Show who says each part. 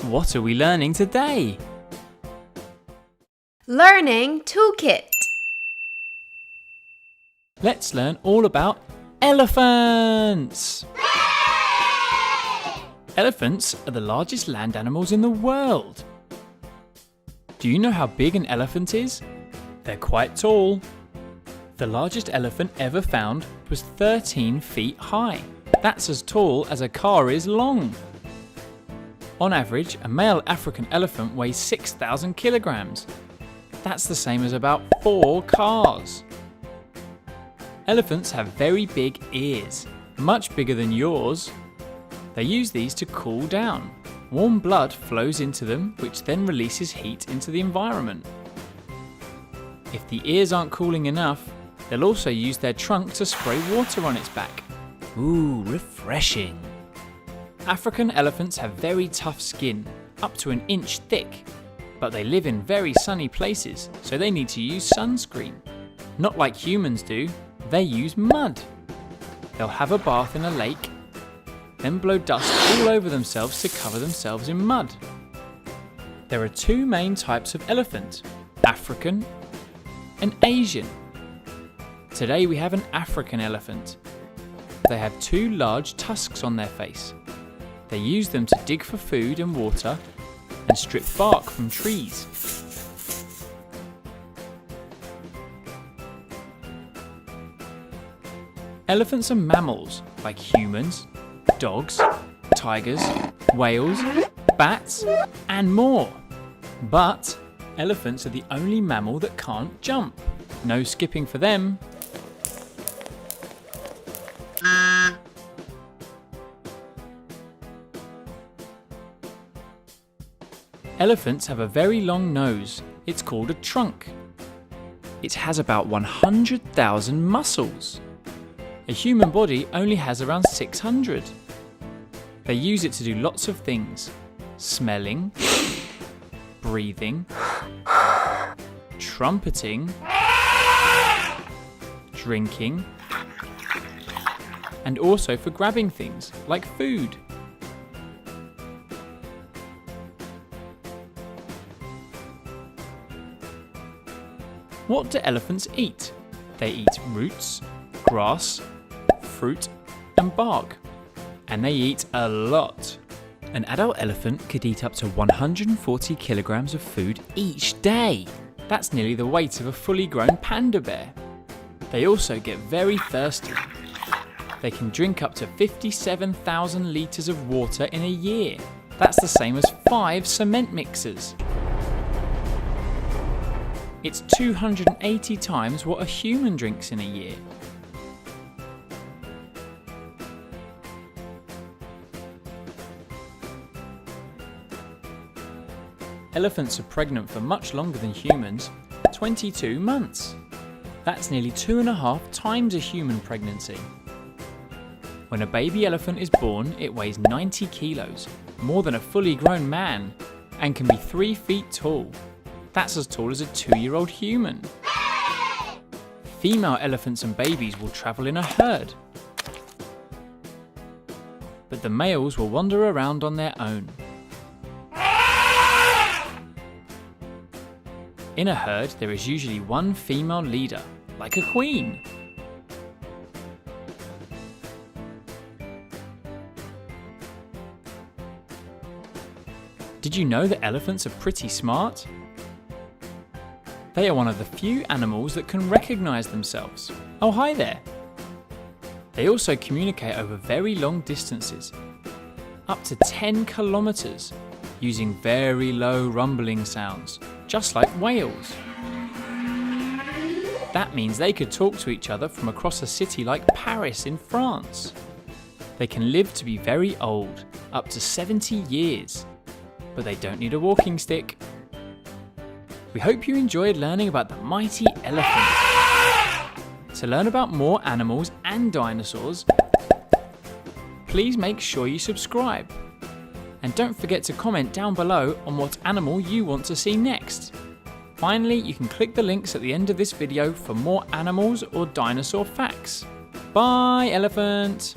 Speaker 1: What are we learning today?
Speaker 2: Learning Toolkit.
Speaker 1: Let's learn all about elephants! Elephants are the largest land animals in the world. Do you know how big an elephant is? They're quite tall. The largest elephant ever found was 13 feet high. That's as tall as a car is long. On average, a male African elephant weighs 6,000 kilograms. That's the same as about 4 cars. Elephants have very big ears, much bigger than yours. They use these to cool down. Warm blood flows into them, which then releases heat into the environment. If the ears aren't cooling enough, they'll also use their trunk to spray water on its back. Ooh, refreshing. African elephants have very tough skin, up to an inch thick, but they live in very sunny places, so they need to use sunscreen. Not like humans do, they use mud. They'll have a bath in a lake, then blow dust all over themselves to cover themselves in mud. There are 2 main types of elephant, African and Asian. Today we have an African elephant. They have 2 large tusks on their face. They use them to dig for food and water and strip bark from trees. Elephants are mammals like humans, dogs, tigers, whales, bats, and more. But elephants are the only mammal that can't jump. No skipping for them. Elephants have a very long nose. It's called a trunk. It has about 100,000 muscles. A human body only has around 600. They use it to do lots of things: smelling, breathing, trumpeting, drinking, and also for grabbing things like food. What do elephants eat? They eat roots, grass, fruit, and bark. And they eat a lot. An adult elephant could eat up to 140 kilograms of food each day. That's nearly the weight of a fully grown panda bear. They also get very thirsty. They can drink up to 57,000 litres of water in a year. That's the same as 5 cement mixers. It's 280 times what a human drinks in a year. Elephants are pregnant for much longer than humans, 22 months. That's nearly 2.5 times a human pregnancy. When a baby elephant is born, it weighs 90 kilos, more than a fully grown man, and can be 3 feet tall. That's as tall as a 2-year-old human. Female elephants and babies will travel in a herd, but the males will wander around on their own. In a herd, there is usually one female leader, like a queen. Did you know that elephants are pretty smart? They are one of the few animals that can recognize themselves. Oh, hi there. They also communicate over very long distances, up to 10 kilometers, using very low rumbling sounds, just like whales. That means they could talk to each other from across a city like Paris in France. They can live to be very old, up to 70 years, but they don't need a walking stick. We hope you enjoyed learning about the mighty elephant. To learn about more animals and dinosaurs, please make sure you subscribe. And don't forget to comment down below on what animal you want to see next. Finally, you can click the links at the end of this video for more animals or dinosaur facts. Bye, elephant!